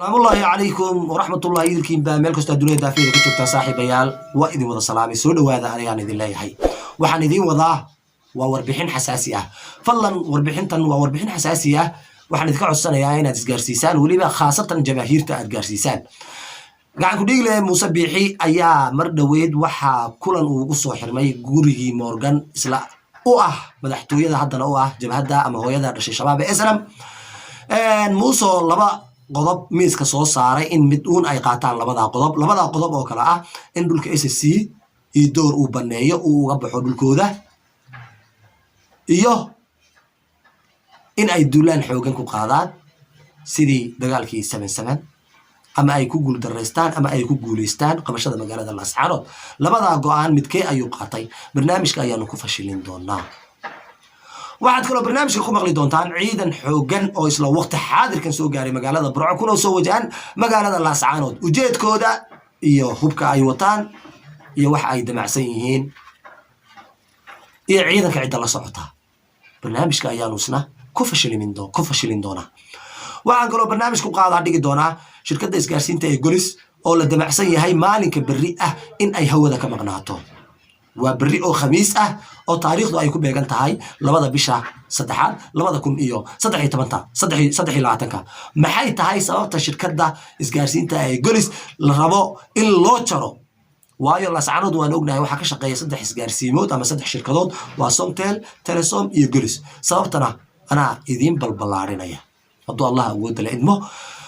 السلام الله عليكم ورحمة الله يدركين بامل كستا دنيا دافية كتبتا صاحب عيال وإذن وضع سلامي سود وهذا أنا يعني ذي الله يحي وحن ذي وضع ووربحين حساسية فضلا وربحين تن ووربحين حساسية وحن ذكر السنة يا عينا تسجارسيسان وليبا خاصة جماهير تأتجارسيسان قاعد كوديك له مسبحي أيا مردويد وحا كلن وقصو حرمي جوري مورغان إسلا مدحتوية ده حدنا جبهة أما هو يدا رشي شباب إسلام موسو لبا qodob miiska soo saaray in mid uun ay qaataan labada qodob oo kala ah in dhulka SSC iyo door uu baneeyo uu uga baxo dhulkooda iyo in ay duulaan xoogan ku qaadaan sidii dagaalkii 77 ama ay ku guul dareystaan ama ay ku guuleystaan qabashada magaalada Laascaanood labada go'aan midkee ayuu qaatay barnaamijka ayaanu ku fashilin doonaa waxaad kaloo barnaamijka ku maqli doontaan ciidan xoogan oo isla waqti xaadirkan soo gaaray magaalada Burco kuna soo wajahan magaalada Laascaanood ujeedkooda iyo hubka ay wataan iyo wax ay damacsan yihiin iyo ciidanka cid la socota barnaamijka ayaanu isna ku fashilin doonaa waxaan kaloo barnaamijku qaadaa dhigi doonaa shirkadda isgaarsiinta ee Golis oo la damacsan yahay maalinka berri ah in ay hawada ka maqnaato waa berri oo khamiis ah oo taariikhdu ay ku beegan tahay labada bisha saddexaad 2013 maxay tahay sababta shirkadda isgaarsiinta ee Golis la rabo in loo jaro waayo Laascaanood waan ognahay waxa ka shaqeeya saddex isgaarsiimood ama saddex shirkadood waa Somtel Telesom iyo Golis sababtana ana idin balbalaarinaya hadduu Allah awood la idmo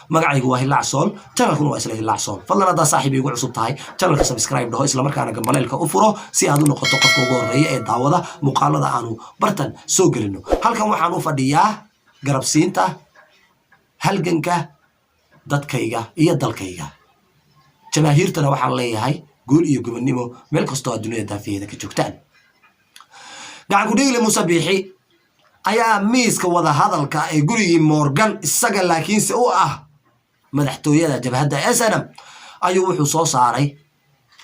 magacaygu waa Hilaac Sool channelkuna waa isla Hilaac Sool fadlan hadda saaxiib igu cusub tahay channelka subscribe dhaho isla markaana gambaleelka u furo si aad u noqoto qofka ugu horeeya ee daawada muuqaalada aanu bartan soo gelino halkan waxaan u fadhiyaa garabsiinta halganka dadkayga iyo dalkayga jamaahiirtana waxaan leeyahay guul iyo gobonimo meel kasta oo dunida daafiyada ka joogtaan gacan ku dhigle musabixi ayaa miiska wada hadalka ee gurigii Morgan isaga laakiinse u madaxtooyada jabhadda SNM ayuu wuxuu soo saaray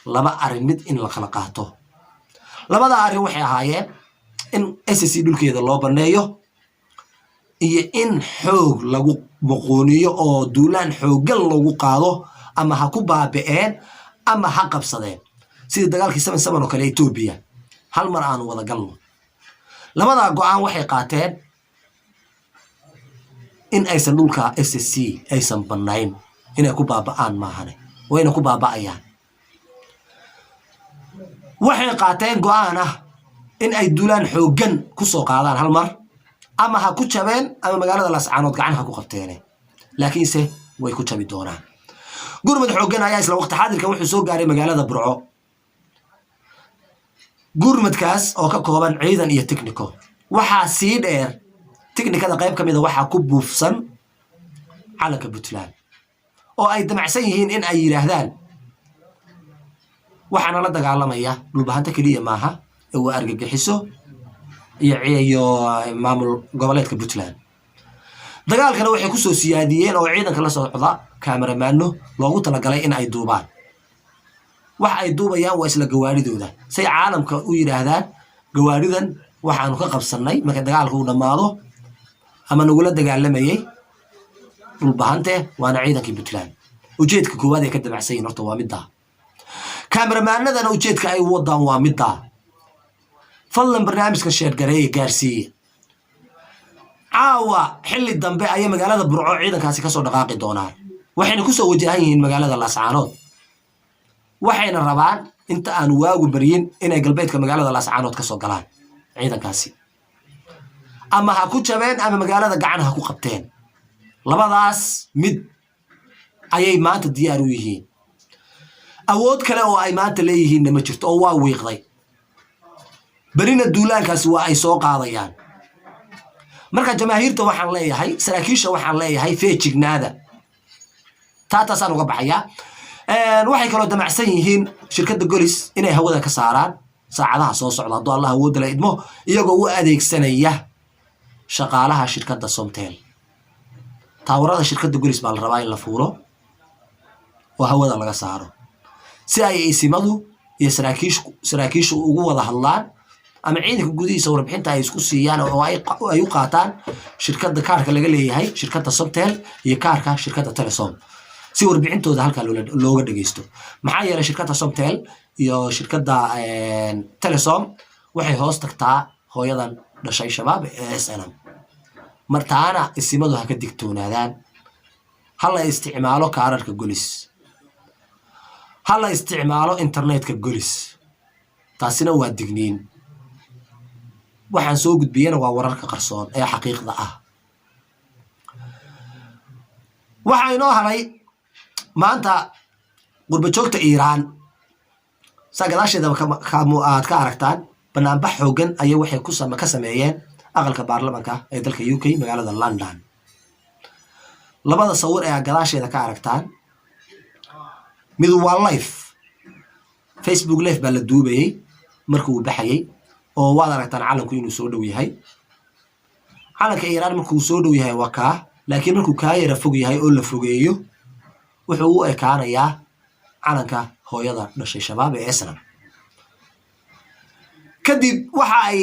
laba arin mid in la kala qaato labada arin waxay ahaayeen in SSC dhulkeeda loo baneeyo iyo in xoog lagu boqooniyo oo duulaan xoogan lagu qaado ama ha ku baaba'een ama ha qabsadeen sida dagaalkii 77 oo kale Ethiopia hal mar aan wada galno labada go'aan waxay qaateen in aysan dhulka SSC aysan banayn inay ku baaba'aan maahane wayna ku baaba'ayaan waxay qaateen go'aan in ay duulaan xoogan ku soo qaadaan hal mar ama ha ku jabeen ama magaalada Laascaanood gacan ha ku qabteen laakiinse way ku jabi doonaan gurmad xoogan ayaa isla waqti xaadirkan wuxuu soo gaaray magaalada Burco gurmadkaas oo ka kooban ciidan iyo technico waxa sii dheer technicada qayb kamid ah waxa ku buufsan calanka Puntland oo ay damacsan yihiin in ay yiraahdaan waxana la dagaalamaya dhulbahanta kaliya maaha oo argagixiso iyo maamul goboleedka Puntland dagaalkana waxay ku soo siyaadiyeen oo ciidanka la socda kameramaano loogu talagalay in ay duubaan wax ay duubayaan waa isla gawaaridooda say caalamka u yiraahdaan gawaaridan waxaanu ka qabsanay marka dagaalku uu dhamaado ama nagula dagaalamayay dhulbahante waana ciidankii Puntland ujeedka koowaad ee ka dabacsan horta waa midda kameramaanadana ujeedka ay wadaan waa midda fadlan barnaamijka sheer gareey gaarsiiye caawa xilli dambe ay magaalada Burco ciidankaasi ka soo dhaqaaqi doonaan waxayna ku soo wajahan yihiin magaalada Laascaanood waxayna rabaan inta aan waagu bariyin inay galbeedka magaalada Laascaanood ka soo galaan ciidankaasi ama ha ku jabeen ama magaalada gacan ha ku qabteen labadaas mid ayay maanta diyaar u yihiin awood kale oo ay maanta leeyihiin ma jirto oo waa wiiqday barina duulaankaasi waa ay soo qaadayaan marka jamaahiirta waxaan leeyahay saraakiisha waxaan leeyahay feejignaada taasaan uga baxaya waxay kaloo damacsan yihiin shirkadda Golis inay hawada ka saaraan saacadaha soo socda hadduu Allah awood la idmo iyagoo u adeegsanaya shaqaalaha shirkadda Somtel taawarada shirkadda Golis baa la rabaa in la fuulo oo hawada laga saaro si ay isimadu iyo saraakiishu ugu wada hadlaan ama ciidanka gudihiisa warbixinta ay isku siiyaan oo ay u qaataan shirkadda kaarka laga leeyahay shirkadda Somtel iyo kaarka shirkadda Telesom si warbixintooda halka looga dhageysto maxaa yeelay shirkadda Somtel iyo shirkadda Telesom waxay hoos tagtaa hooyadan dhashay shabaab ee SNM martaana isimadu ha ka digtoonaadaan hal la isticmaalo kaararka golis hal la isticmaalo internetka golis taasina waa digniin waxaan soo gudbiyana waa wararka qarsoon ee xaqiiqda ah waxa inoo halay maanta qurba joogta Iiraan sagalaasheeda aad ka aragtaan banaanbax xoogan ayay waxay ka sameeyeen aqalka baarlamaanka ee dalka UK magaalada London labada sawir ee gadaasheeda ka aragtaan mid waa live Facebook live baa la duubayay markuu baxayay oo waad aragtaan calanku inuu soo dhow yahay calanka Iiraan markuu soo dhow yahay waa ka laakiin markuu ka yara fog yahay oo la fogeeyo wuxuu u ekaanayaa calanka hooyada dhashay shabaab ee SNM kadib waxa ay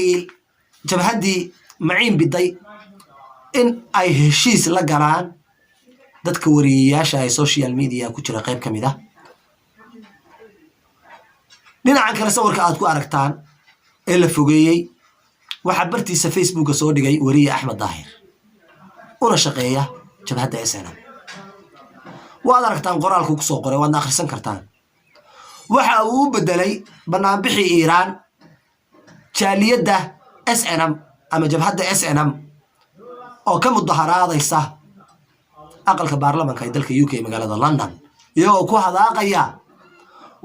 jabhadii maciin biday in ay heshiis la galaan dadka wariyayaasha ay social media ku jira qayb kamid ah dhinaca kale sawirka aad ku aragtaan ee la fogeeyay waxa bartiisa Facebook soo dhigay wariye Axmed Daahir una shaqeeya jabhadda SNM waad aragtaan qoraalku ku soo qoray waad akhrisan kartaan waxa uu bedelay banaanbixi Iiraan jaaliyadda SNM ama jabhadda SNM oo ka mudaharaadaysa aqalka baarlamaanka ee dalka UK magaalada London iyagoo ku hadaaqaya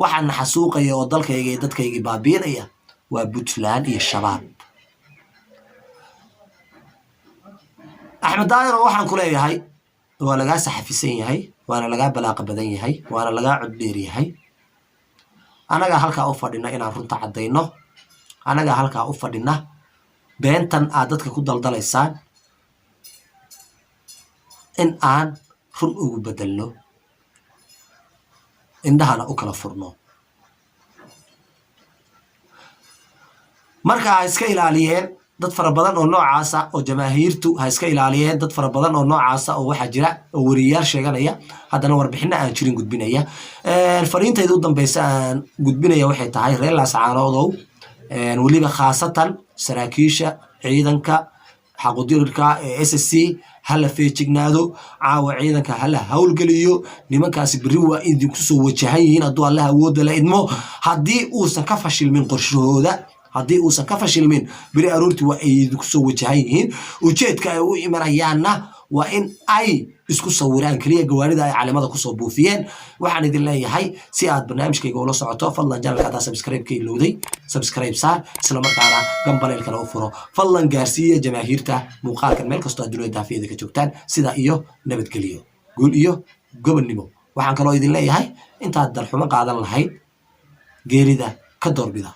waxaan xasuuqaya oo dalkayga iyo dadkayga baabiinaya waa Puntland iyo shabaab Axmed Daahir waxaan ku leeyahay waa laga saxafisan yahay waana laga balaaqa badan yahay waana laga cod dheer yahay anaga halka u fadhina inaan runta cadeyno anaga halka u fadhina beentan aad dadka ku daldalaysaan in aan run ugu bedelno indhahana u kala furno marka iska ilaaliyeen dad fara badan oo noocaasa oo jamaahiirtu ha iska ilaaliyeen dad fara badan oo noocaasa oo waxa jira oo wariyaal sheeganaya haddana warbixino aan jirin gudbinaya fariintayda u dambaysa aan gudbinaya waxay tahay reer Laascaanood waliba khaasatan saraakiisha ciidanka xaquudirirka SSC hala feejignaado caawa ciidanka hala hawlgaliyo nimankaasi bari waa idinku soo wajahayiin hadduu Allah awood la idmo haddii uusan ka fashilmin qorshahooda haddii uusan ka fashilmin bari aroorti waa idinku soo wajahayiin ujeedka ay u imanayaanna waa in ay isku sawiraan kaliya gawaarida ay calaamada ku soo buufiyeen waxaan idin leeyahay si aad barnaamijkayga ula socoto fadlan channelka subscribe ka ilowday subscribe saar isla markaana gambaleelka u furo fadlan gaarsiiya jamaahiirta muuqaalkan meel kasta dunida daafiyada ka joogtaan sida iyo nabadgeliyo guul iyo gobonnimo waxaan kaloo idin leeyahay intaad dalxumo qaadan lahayd geerida ka doorbida